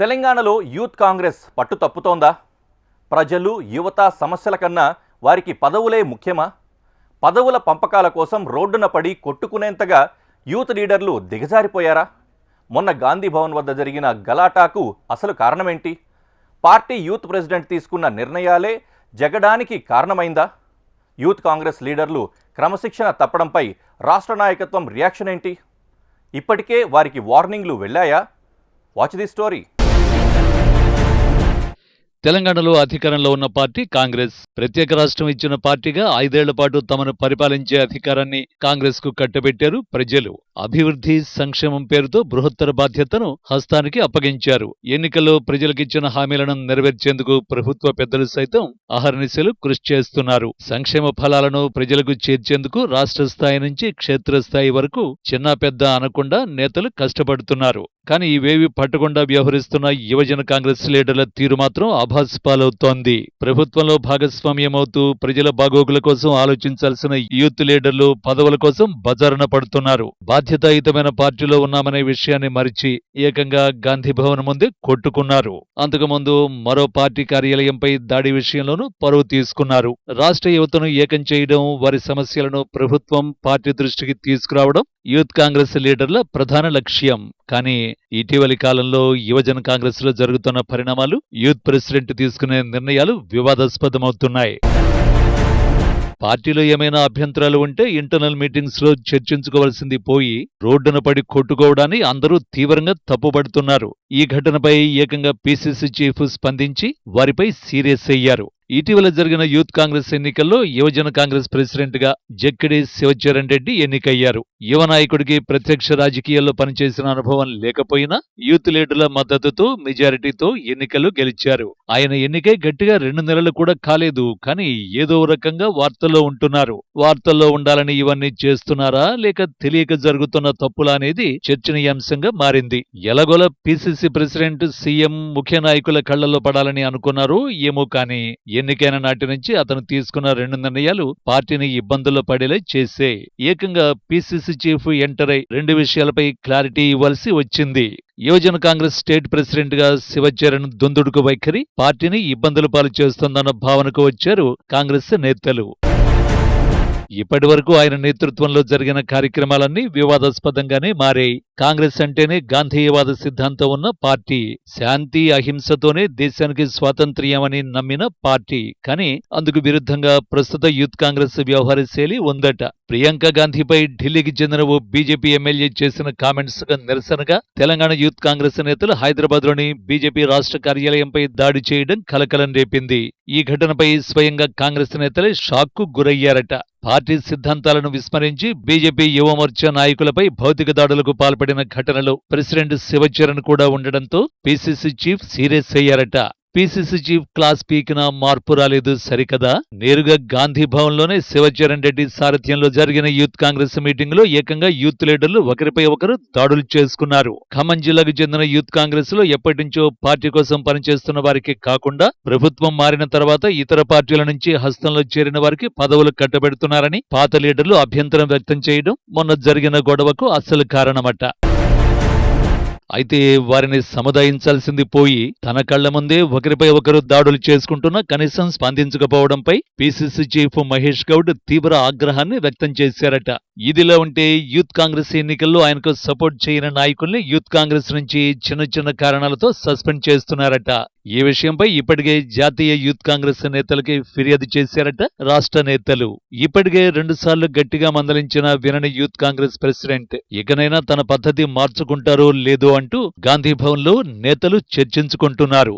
తెలంగాణలో యూత్ కాంగ్రెస్ పట్టు తప్పుతోందా? ప్రజలు యువత సమస్యల కన్నా వారికి పదవులే ముఖ్యమా? పదవుల పంపకాల కోసం రోడ్డున పడి కొట్టుకునేంతగా యూత్ లీడర్లు దిగజారిపోయారా? మొన్న గాంధీ భవన్ వద్ద జరిగిన గలాటాకు అసలు కారణమేంటి? పార్టీ యూత్ ప్రెసిడెంట్ తీసుకున్న నిర్ణయాలే జగడానికి కారణమైందా? యూత్ కాంగ్రెస్ లీడర్లు క్రమశిక్షణ తప్పడంపై రాష్ట్ర నాయకత్వం రియాక్షన్ ఏంటి? ఇప్పటికే వారికి వార్నింగ్లు వెళ్ళాయా? Watch the story. తెలంగాణలో అధికారంలో ఉన్న పార్టీ కాంగ్రెస్. ప్రత్యేక రాష్ట్రం ఇచ్చిన పార్టీగా 5 ఏళ్ల పాటు తమను పరిపాలించే అధికారాన్ని కాంగ్రెస్ కు కట్టబెట్టారు ప్రజలు. అభివృద్ధి, సంక్షేమం పేరుతో బృహత్తర బాధ్యతను హస్తానికి అప్పగించారు. ఎన్నికల్లో ప్రజలకిచ్చిన హామీలను నెరవేర్చేందుకు ప్రభుత్వ పెద్దలు సైతం అహర్నిశలు కృషి చేస్తున్నారు. సంక్షేమ ఫలాలను ప్రజలకు చేర్చేందుకు రాష్ట్ర స్థాయి నుంచి క్షేత్రస్థాయి వరకు చిన్న పెద్ద అనకుండా నేతలు కష్టపడుతున్నారు. కానీ ఇవేవి పట్టకుండా వ్యవహరిస్తున్న యువజన కాంగ్రెస్ లీడర్ల తీరు మాత్రం అభాస్పాలవుతోంది. ప్రభుత్వంలో భాగస్వామ్యమవుతూ ప్రజల బాగోగుల కోసం ఆలోచించాల్సిన యూత్ లీడర్లు పదవుల కోసం బజారున పడుతున్నారు. బాధ్యతాయుతమైన పార్టీలో ఉన్నామనే విషయాన్ని మరిచి ఏకంగా గాంధీ భవన్ ముందే కొట్టుకున్నారు. అంతకుముందు మరో పార్టీ కార్యాలయంపై దాడి విషయంలోనూ పరువు తీసుకున్నారు. రాష్ట్ర యువతను ఏకం చేయడం, వారి సమస్యలను ప్రభుత్వం పార్టీ దృష్టికి తీసుకురావడం యూత్ కాంగ్రెస్ లీడర్ల ప్రధాన లక్ష్యం. కానీ ఇటీవలి కాలంలో యువజన కాంగ్రెస్ లో జరుగుతున్న పరిణామాలు, యూత్ ప్రెసిడెంట్ తీసుకునే నిర్ణయాలు వివాదాస్పదమవుతున్నాయి. పార్టీలో ఏమైనా అభ్యంతరాలు ఉంటే ఇంటర్నల్ మీటింగ్స్ లో చర్చించుకోవాల్సింది పోయి రోడ్డున పడి కొట్టుకోవడాన్ని అందరూ తీవ్రంగా తప్పుపడుతున్నారు. ఈ ఘటనపై ఏకంగా పీసీసీ చీఫ్ స్పందించి వారిపై సీరియస్ అయ్యారు. ఇటీవల జరిగిన యూత్ కాంగ్రెస్ ఎన్నికల్లో యువజన కాంగ్రెస్ ప్రెసిడెంట్ గా జక్కిడి శివచరణ్ రెడ్డి ఎన్నికయ్యారు. యువ నాయకుడికి ప్రత్యక్ష రాజకీయాల్లో పనిచేసిన అనుభవం లేకపోయినా యూత్ లీడర్ల మద్దతుతో మెజారిటీతో ఎన్నికలు గెలిచారు. ఆయన ఎన్నికై గట్టిగా 2 నెలలు కూడా కాలేదు. కానీ ఏదో రకంగా వార్తల్లో ఉంటున్నారు. వార్తల్లో ఉండాలని ఇవన్నీ చేస్తున్నారా, లేక తెలియక జరుగుతున్న తప్పులా అనేది చర్చనీయాంశంగా మారింది. ఎలాగోలా పీసీసీ ప్రెసిడెంట్, సీఎం, ముఖ్య నాయకుల కళ్లలో పడాలని అనుకున్నారు ఏమో. కానీ ఎన్నికైన నాటి నుంచి అతను తీసుకున్న 2 నిర్ణయాలు పార్టీని ఇబ్బందుల్లో పడేలా చేసే. ఏకంగా పీసీసీ చీఫ్ ఎంటర్ అయి 2 విషయాలపై క్లారిటీ ఇవ్వాల్సి వచ్చింది. యువజన కాంగ్రెస్ స్టేట్ ప్రెసిడెంట్ గా శివచరణ్ దుందుడుకు వైఖరి పార్టీని ఇబ్బందుల పాలు చేస్తోందన్న భావనకు వచ్చారు కాంగ్రెస్ నేతలు. ఇప్పటి వరకు ఆయన నేతృత్వంలో జరిగిన కార్యక్రమాలన్నీ వివాదాస్పదంగానే మారాయి. కాంగ్రెస్ అంటేనే గాంధేయవాద సిద్ధాంతం ఉన్న పార్టీ, శాంతి అహింసతోనే దేశానికి స్వాతంత్ర్యమని నమ్మిన పార్టీ. కానీ అందుకు విరుద్ధంగా ప్రస్తుత యూత్ కాంగ్రెస్ వ్యవహార శైలి ఉందట. ప్రియాంక గాంధీపై ఢిల్లీకి చెందిన ఓ బీజేపీ ఎమ్మెల్యే చేసిన కామెంట్స్ కు నిరసనగా తెలంగాణ యూత్ కాంగ్రెస్ నేతలు హైదరాబాద్ లోని బీజేపీ రాష్ట్ర కార్యాలయంపై దాడి చేయడం కలకలం రేపింది. ఈ ఘటనపై స్వయంగా కాంగ్రెస్ నేతలే షాక్ కు గురయ్యారట. పార్టీ సిద్ధాంతాలను విస్మరించి బీజేపీ యువమోర్చా నాయకులపై భౌతిక దాడులకు పాల్పడిన ఘటనలో ప్రెసిడెంట్ శివచరణ్ కూడా ఉండడంతో పీసీసీ చీఫ్ సీరియస్ అయ్యారట. పీసీసీ చీఫ్ క్లాస్ పీకిన మార్పు రాలేదు సరికదా. నేరుగా గాంధీ భవన్ లోనే శివచరణ్ రెడ్డి సారథ్యంలో జరిగిన యూత్ కాంగ్రెస్ మీటింగ్ లో ఏకంగా యూత్ లీడర్లు ఒకరిపై ఒకరు దాడులు చేసుకున్నారు. ఖమ్మం జిల్లాకు చెందిన యూత్ కాంగ్రెస్ లో ఎప్పటినుంచో పార్టీ కోసం పనిచేస్తున్న వారికి కాకుండా ప్రభుత్వం మారిన తర్వాత ఇతర పార్టీల నుంచి హస్తంలో చేరిన వారికి పదవులు కట్టబెడుతున్నారని పాత లీడర్లు అభ్యంతరం వ్యక్తం చేయడం మొన్న జరిగిన గొడవకు అసలు కారణమట. అయితే వారిని సముదాయించాల్సింది పోయి తన కళ్ల ముందే ఒకరిపై ఒకరు దాడులు చేసుకుంటున్నా కనీసం స్పందించకపోవడంపై పీసీసీ చీఫ్ మహేష్ గౌడ్ తీవ్ర ఆగ్రహాన్ని వ్యక్తం చేశారట. ఇదిలా ఉంటే యూత్ కాంగ్రెస్ ఎన్నికల్లో ఆయనకు సపోర్ట్ చేయని నాయకుల్ని యూత్ కాంగ్రెస్ నుంచి చిన్న చిన్న కారణాలతో సస్పెండ్ చేస్తున్నారట. ఈ విషయంపై ఇప్పటికే జాతీయ యూత్ కాంగ్రెస్ నేతలకి ఫిర్యాదు చేశారట రాష్ట్ర నేతలు. ఇప్పటికే 2 సార్లు గట్టిగా మందలించిన వినని యూత్ కాంగ్రెస్ ప్రెసిడెంట్ ఇకనైనా తన పద్ధతి మార్చుకుంటారో లేదో అంటూ గాంధీ భవన్ లో నేతలు చర్చించుకుంటున్నారు.